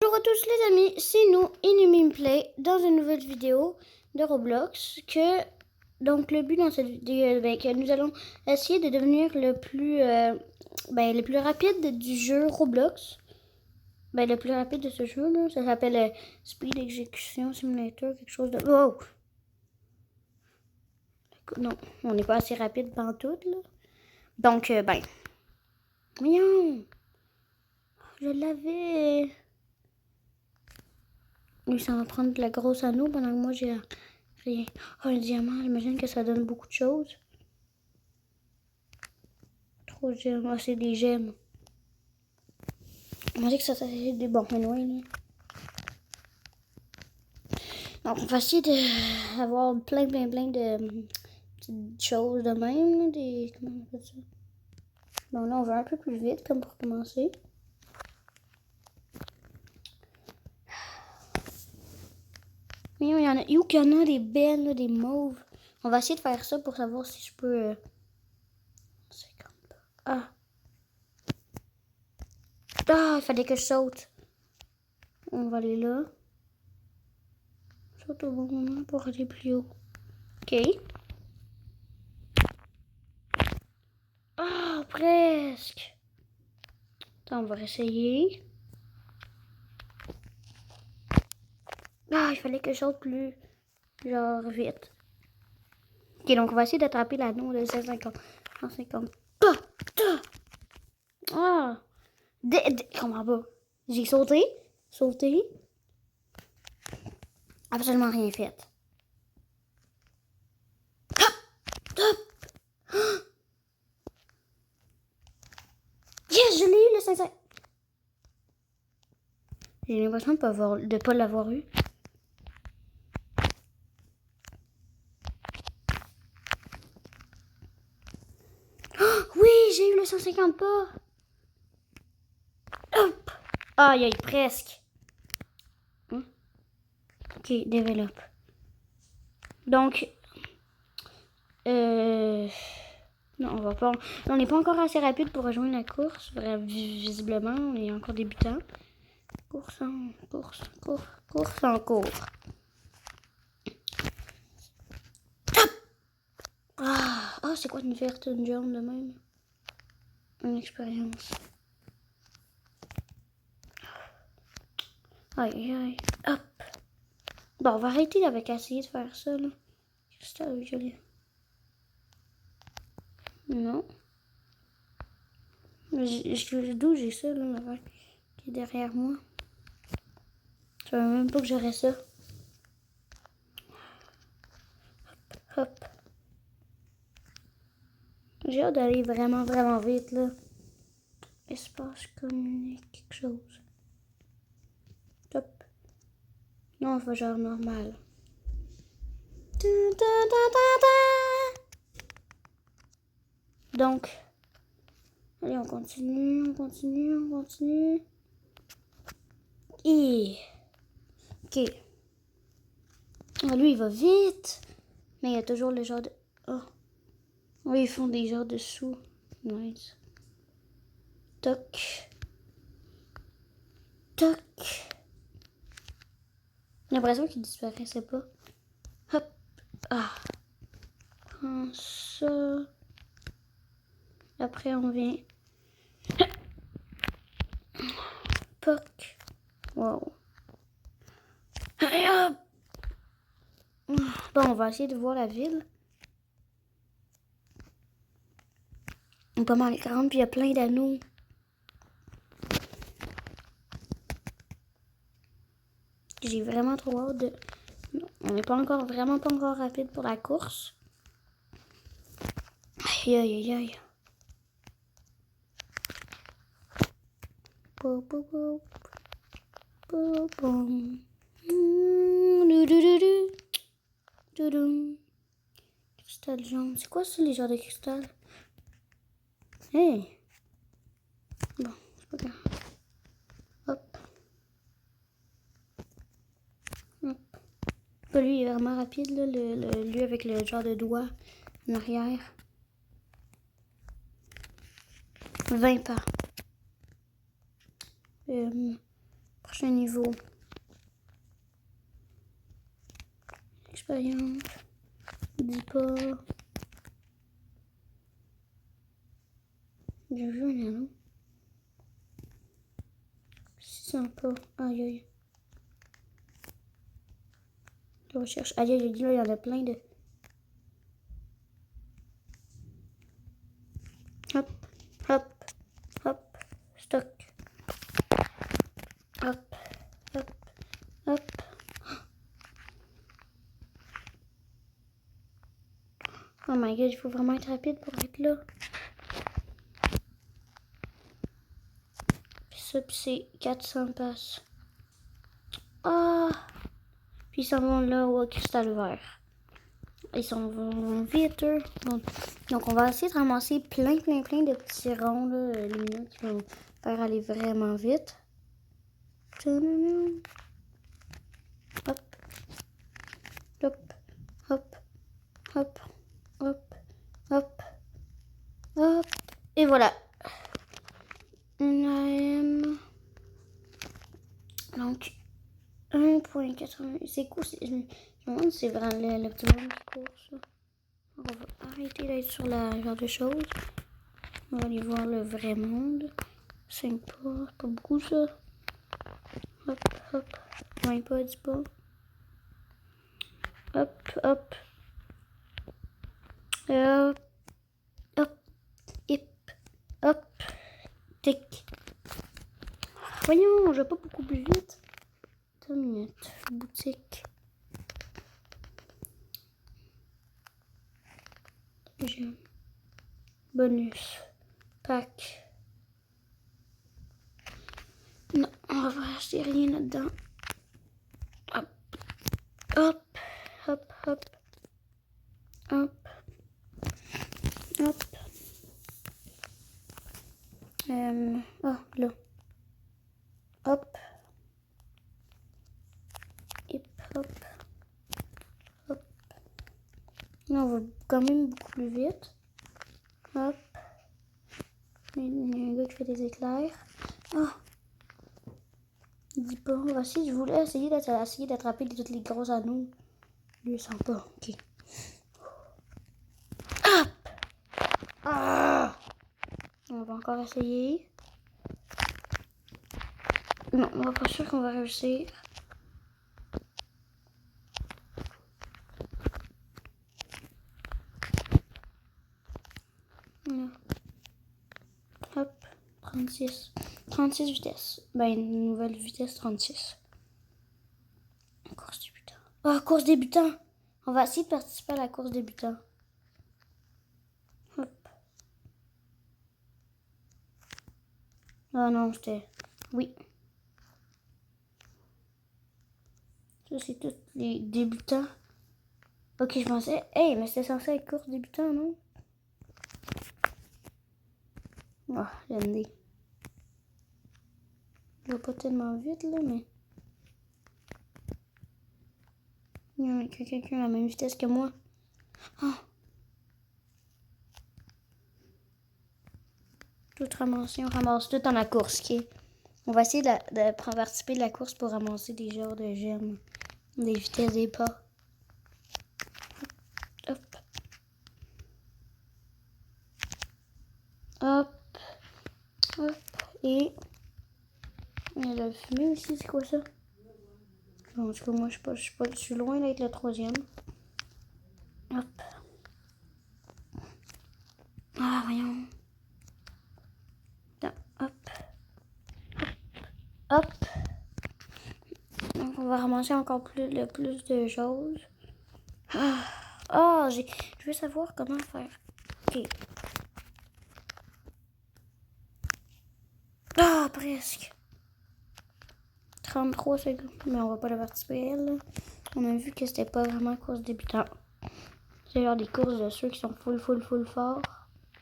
Bonjour à tous les amis, c'est nous, Inhumanplay, dans une nouvelle vidéo de Roblox. Donc le but dans cette vidéo, que nous allons essayer de devenir le plus rapide du jeu Roblox. Le plus rapide de ce jeu, là, ça s'appelle Speed Execution Simulator, quelque chose de... Wow! Non, on n'est pas assez rapide pantoute, là. Donc, voyons! Je l'avais... Lui, ça va prendre de la grosse anneau pendant que moi, j'ai rien. Oh, un diamant, j'imagine que ça donne beaucoup de choses. 3 gemmes. Ah, c'est des gemmes. On m'a dit que ça c'est des bons anyway, là. Donc, on va essayer d'avoir plein de petites choses de même. Là, comment on appelle ça? Bon, là, on va un peu plus vite, comme pour commencer. Mais il y en a, il y en a des belles, là, des mauves. On va essayer de faire ça pour savoir si je peux... 50. Ah! Ah, il fallait que je saute. On va aller là. Saute au bon moment pour aller plus haut. Ok. Ah, presque. Attends, on va essayer. Ah, il fallait que je saute plus, genre, vite. Ok, donc on va essayer d'attraper l'anneau de 150. 150. Ah! Comment pas? J'ai sauté. Sauté. Absolument rien fait. Hop! Hop! Yes, je l'ai eu, le 500. J'ai l'impression de pas l'avoir eu. Oh, oui, j'ai eu le 150 pas. Hop! Aïe, aïe, presque. Ok, développe. Donc, non, on va pas. On n'est pas encore assez rapide pour rejoindre la course. Visiblement, on est encore débutant. Course en cours. Ah, c'est quoi une verte, une jaune de même? Une expérience. Aïe, aïe. Hop. Bon, on va arrêter avec essayer de faire ça, là. Cristal violet. Non. D'où j'ai ça, là, qui est derrière moi? Je savais même pas que j'aurais ça. Hop. J'ai hâte d'aller vraiment vite, là. Espace communique, quelque chose. Top. Non, on fait genre normal. Donc, allez, on continue. Et... Ok. Oh, lui, il va vite. Mais il y a toujours le genre de... Oh. Oui, ils font des genres de sous. Nice. Toc. Toc. J'ai l'impression qu'il disparaissait pas. Hop. Ah. Prends ça. Après, on vient... Poc. Wow. Allez, hop. Bon, on va essayer de voir la ville. Pas mal grande, puis il y a plein d'anneaux. J'ai vraiment trop hâte de... Non, on n'est pas encore, vraiment pas encore rapide pour la course. Aïe, aïe, aïe. Cristal jaune. C'est quoi ça, les genres de cristal? Hey! Bon, c'est pas grave. Hop. Hop. Lui, il est vraiment rapide, là, lui avec le genre de doigt en arrière. 20 pas. Prochain niveau. Expérience. Dis pas. J'ai vu un anneau. C'est sympa. Aïe aïe. Je recherche. Aïe aïe, là, il y en a plein de. Hop, hop, hop. Stock. Hop, hop, hop. Oh my god, il faut vraiment être rapide pour être là. Puis ça, c'est 400 passes. Ah! Puis ils s'en vont là au cristal vert. Ils s'en vont vite, eux. Donc on va essayer de ramasser plein de petits ronds là, lumineux qui vont faire aller vraiment vite. Hop. Hop. Hop. Hop. Hop. Hop. Hop. Et voilà. Donc 1.80. C'est cool. Je me demande si c'est vraiment l'optimum qui court ça. On va arrêter d'être sur la genre de choses. On va aller voir le vrai monde. 5 pas beaucoup ça. Hop, hop. 20 pas, 10 pas. Hop, hop. Hop. Hop. Hip. Hop. Tic. Voyons, je vais pas beaucoup plus vite. 2 minutes. Boutique. Bonus. Pack. Non, on va pas acheter rien là-dedans. Hop. Hop. Hop. Hop. Hop. Hop. Là. Hop. Hip, hop. Hop. Là, on va quand même beaucoup plus vite. Hop. Il y a un gars qui fait des éclairs. Ah! Il dit pas. On va essayer, je voulais essayer d'attraper toutes les gros anneaux. Lui, il sent pas. Ok. Hop! Ah! On va encore essayer. Non, on va pas sûr qu'on va réussir. Non. Hop, 36. 36 vitesses. Ben, une nouvelle vitesse 36. Course débutant. Oh, course débutant! On va essayer de participer à la course débutant. Hop. Ah non, c'était... Oui. Ça, c'est tous les débutants. Ok, je pensais... Hey, mais c'était censé être course débutant, non? Oh, l'MD. Il va pas tellement vite, là, mais... Il y a quelqu'un à la même vitesse que moi. Oh. Tout ramasser, on ramasse tout dans la course, ok? On va essayer de participer de la course pour ramasser des genres de gemmes. Des vitesses des pas. Hop. Hop. Hop. Et... Il y a la fumée aussi, c'est quoi ça? En tout cas, moi, je suis loin d'être le troisième. Hop. Ah, voyons. Attends, hop. Hop. Donc, on va ramasser encore plus de choses. Ah, je veux savoir comment faire. Ok. Ah, presque. 33 secondes. Mais on va pas la participer, elle. On a vu que c'était pas vraiment course débutant. C'est genre des courses de ceux qui sont full fort.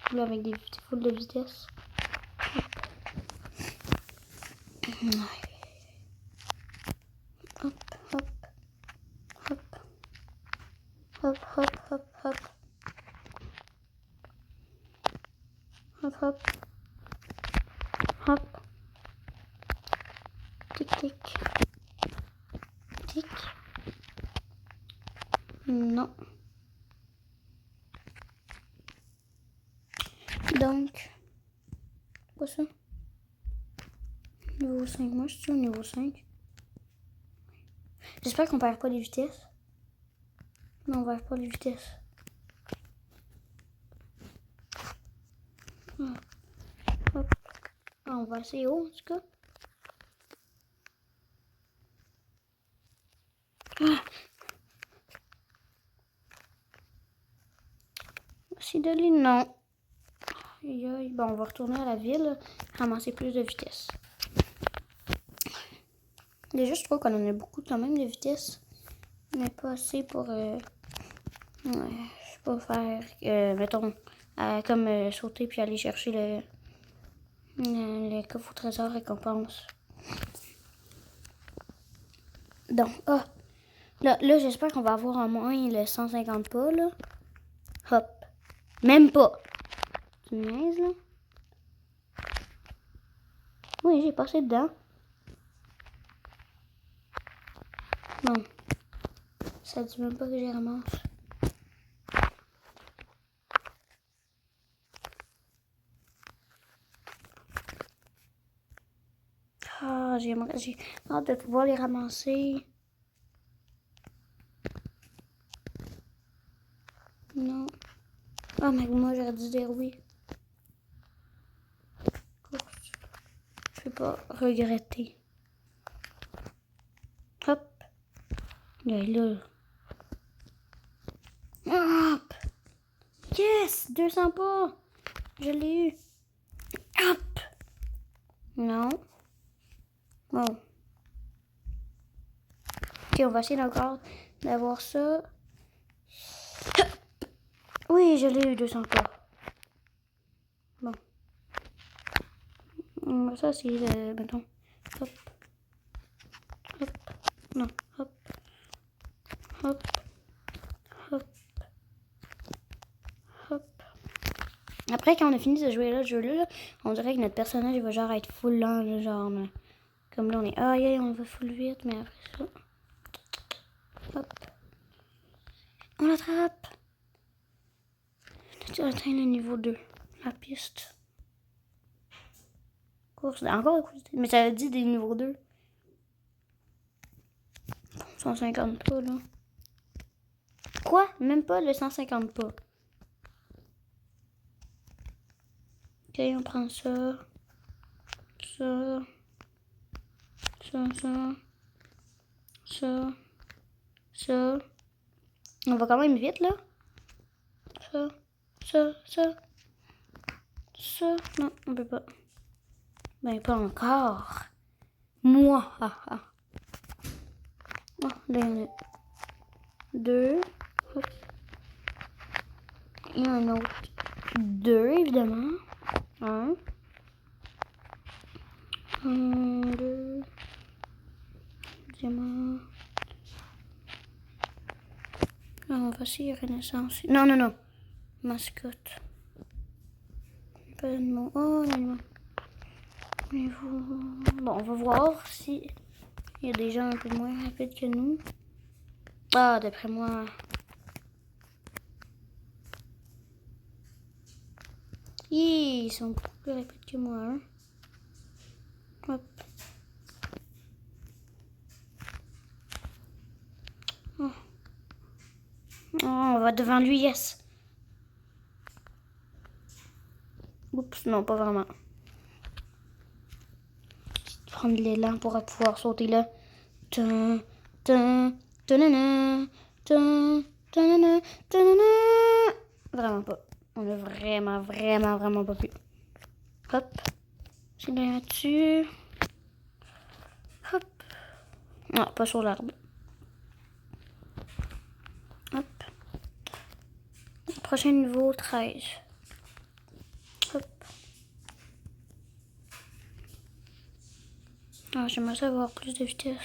Full avec des full de vitesse. Hop, hop, hop, hop, hop, hop, hop, hop, hop, hop, tic tic, Tic. Non. Donc, quoi ça? Niveau 5. Moi, je suis au niveau 5. J'espère qu'on perd pas les vitesses. Non, on perd pas les vitesses. Hop. Ah, on va assez haut, en tout cas. C'est de l'île, non. Bon, on va retourner à la ville, ramasser plus de vitesse. Déjà, je trouve qu'on en a beaucoup quand même de vitesse, mais pas assez pour, je sais pas, faire, mettons, comme sauter puis aller chercher le coffre au trésor récompense. Donc, là j'espère qu'on va avoir en moins le 150 pas, là. Hop. Même pas. Tu me niaises, là? Oui, j'ai passé dedans. Non. Ça dit même pas que j'ai ramassé. Ah, j'ai hâte de pouvoir les ramasser. Non. Ah, mais moi, j'aurais dû dire oui. Course. Je vais pas regretter. Hop. Là. Hop. Yes! 200 pas! Je l'ai eu. Hop! Non. Bon. Ok, on va essayer encore d'avoir ça. Oui, je l'ai eu 200 pas. Bon. Ça, c'est mettons. Hop. Hop. Non. Hop. Hop. Hop. Hop. Après, quand on a fini de jouer là, ce jeu-là, on dirait que notre personnage il va genre être full lent, là, genre. Mais, comme là, on est. Ah, yeah, on va full vite, mais après ça. Hop. On l'attrape. Tu atteins le niveau 2. La piste. Course. Encore, mais ça a dit des niveaux 2. 150 pas, là. Quoi? Même pas le 150 pas. Ok, on prend ça. Ça. On va quand même vite, là. Ça. Non, on peut pas. Ben, pas encore. Moi, haha. Oh, là, il y en a 2. Il y en a un autre. 2, évidemment. 1. 2. Diamant. On va essayer Renaissance. Non. Mascotte. Pas d'animaux. Oh, l'animal. Bon, on va voir si il y a des gens un peu moins rapides que nous. Ah, d'après moi. Ils sont beaucoup plus rapides que moi. Hein? Hop. Oh. Oh, on va devant lui, yes. Oups, non, pas vraiment. Prendre l'élan pour pouvoir sauter là. Vraiment pas. On a vraiment pas pu. Hop. C'est là-dessus. Hop. Non, pas sur l'arbre. Hop. Prochain niveau, 13. Hop. Ah, j'aimerais savoir plus de vitesse.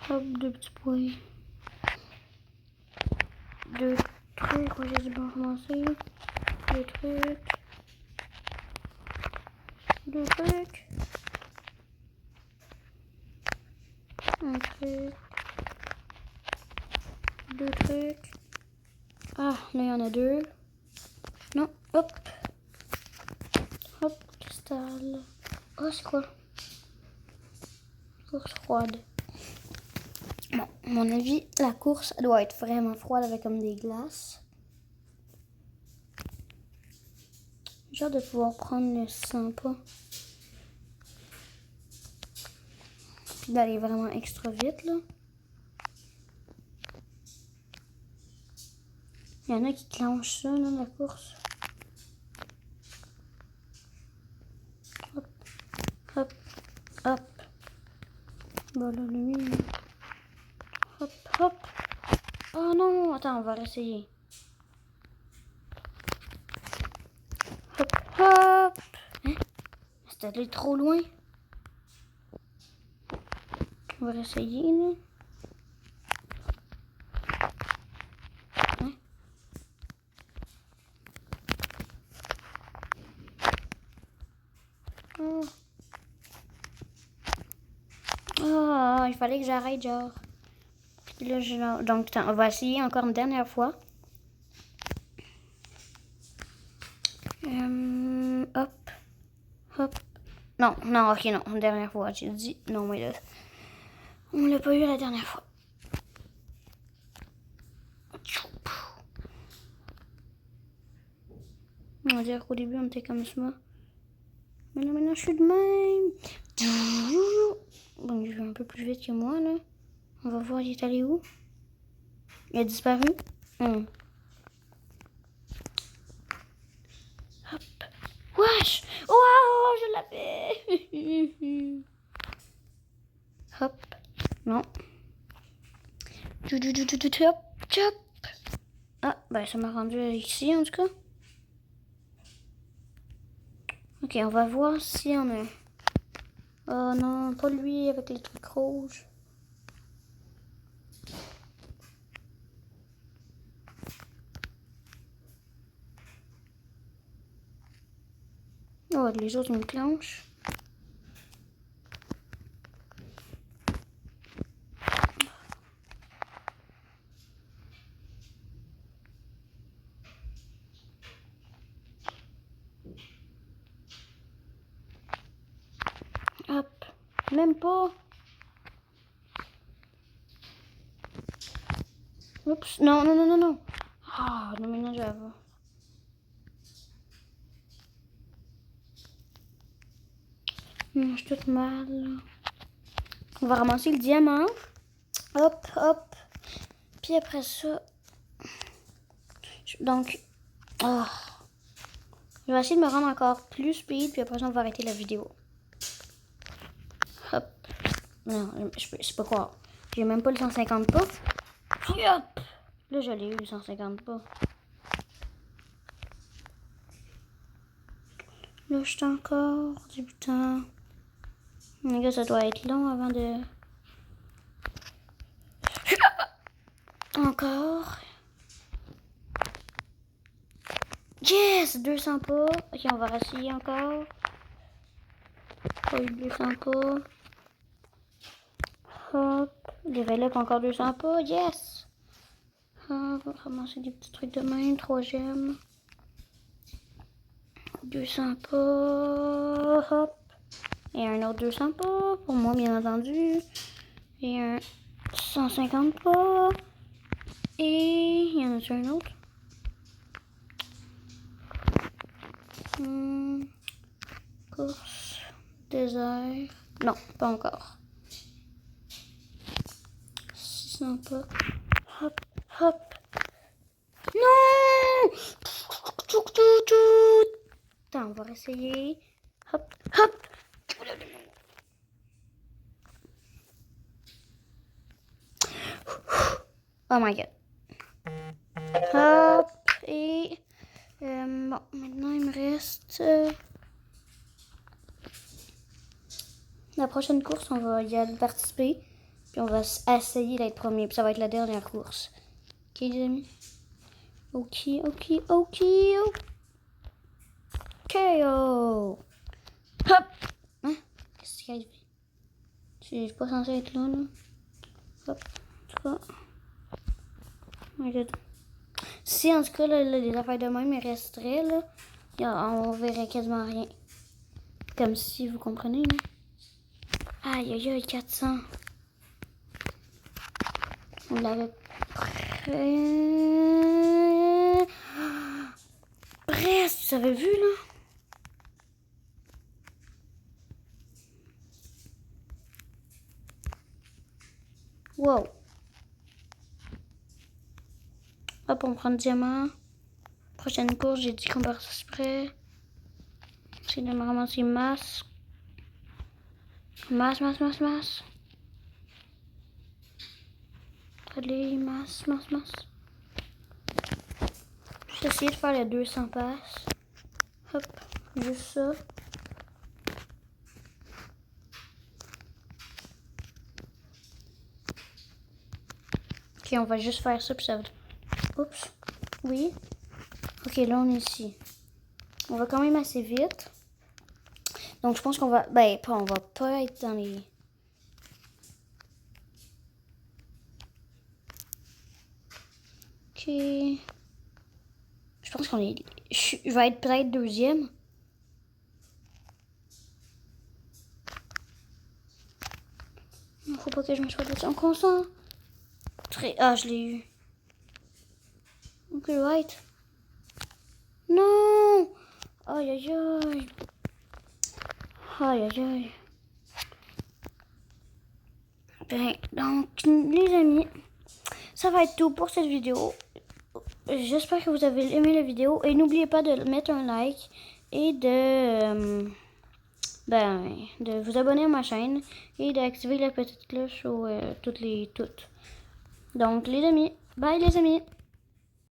Hop, 2 petits points. 2 trucs, j'ai dû bien commencer. 2 trucs. 2 trucs. Un truc. 2 trucs. Ah, là, il y en a 2. Non, hop. Hop, cristal. Oh, c'est quoi? Course froide. Bon, à mon avis, la course doit être vraiment froide avec comme des glaces. J'ai hâte de pouvoir prendre le sympa. Puis d'aller vraiment extra vite, là. Il y en a qui clenchent ça, là, la course. Hop, hop, hop. Bon, là, lui, hop, hop. Oh non, attends, on va réessayer. Hop, hop. Hein? C'est allé trop loin. On va réessayer, là. Hein? Oh. Oh, il fallait que j'arrête, genre. Puis là, donc, on va essayer encore une dernière fois. Hop, hop. Non, non, ok, non, une dernière fois, j'ai dit. Non, mais là, on l'a pas eu la dernière fois. On va dire qu'au début, on était comme ça. Mais là, maintenant, je suis de même. Bon, il va un peu plus vite que moi, là. On va voir, il est allé où? Il a disparu? Hop. Wesh! Wow, je l'avais! Hop. Non. Hop, hop. Ah, ben ça m'a rendu ici, en tout cas. Ok, on va voir si on a... Oh non, pas lui avec les trucs rouges. Oh, les autres me clenchent. Hop. Même pas. Oups. Non, non, non, non, non. Ah, non, maintenant je vais avoir. Je suis toute mal. On va ramasser le diamant. Hop, hop. Puis après ça... Donc... Oh. Je vais essayer de me rendre encore plus speed. Puis après ça, on va arrêter la vidéo. Hop. Non, je peux pas croire. J'ai même pas le 150 pas. Puis hop. Là, je l'ai eu, le 150 pas. Là, je suis encore débutant. Les gars, ça doit être long avant de... Encore. Yes! 200 pas. Ok, on va essayer encore. Pas eu 200 pas. Hop. Level up encore 200 pas. Yes! Hop, on va ramasser des petits trucs de même. 3 gemmes. 200 pas. Hop. Et un autre 200 pas. Pour moi, bien entendu. Et un 150 pas. Et il y en a un autre. Course. Désert. Non, pas encore. 600 pas. Hop, hop. Non! Attends, on va essayer. Hop, hop. Oh my god. Hop. Et... bon, maintenant il me reste... la prochaine course, on va y aller participer. Puis on va essayer d'être premier. Puis ça va être la dernière course. Ok, les amis? Ok, ok, ok. Ok, oh. Hop! Hein? Qu'est-ce qui arrive? Je suis pas censé être là, là. Hop. En tout cas. Oh my god. Si en tout cas, là, les affaires de même, il resterait, là, on verrait quasiment rien. Comme si, vous comprenez, là. Aïe, aïe, aïe, 400. On l'avait presque, vous avez vu, là? Wow. Hop, on prend le diamant. Prochaine course, j'ai dit qu'on part prêt. C'est de me ramasser masse. Masse. Allez, masse. Juste essayer de faire les 200 passes. Hop, juste ça. Ok, on va juste faire ça, puis ça va... Oups. Oui. Ok, là, on est ici. On va quand même assez vite. Donc, je pense qu'on va... Ben, on va pas être dans les... Ok. Je pense qu'on est... Je vais être peut-être deuxième. Faut pas que je me sois dessus. On concentre. Ah, je l'ai eu. Ok, right. Non! Aïe, aïe, aïe. Aïe, aïe, aïe. Ben, donc, les amis, ça va être tout pour cette vidéo. J'espère que vous avez aimé la vidéo. Et n'oubliez pas de mettre un like et de vous abonner à ma chaîne et d'activer la petite cloche ou toutes. Donc, les amis, bye les amis.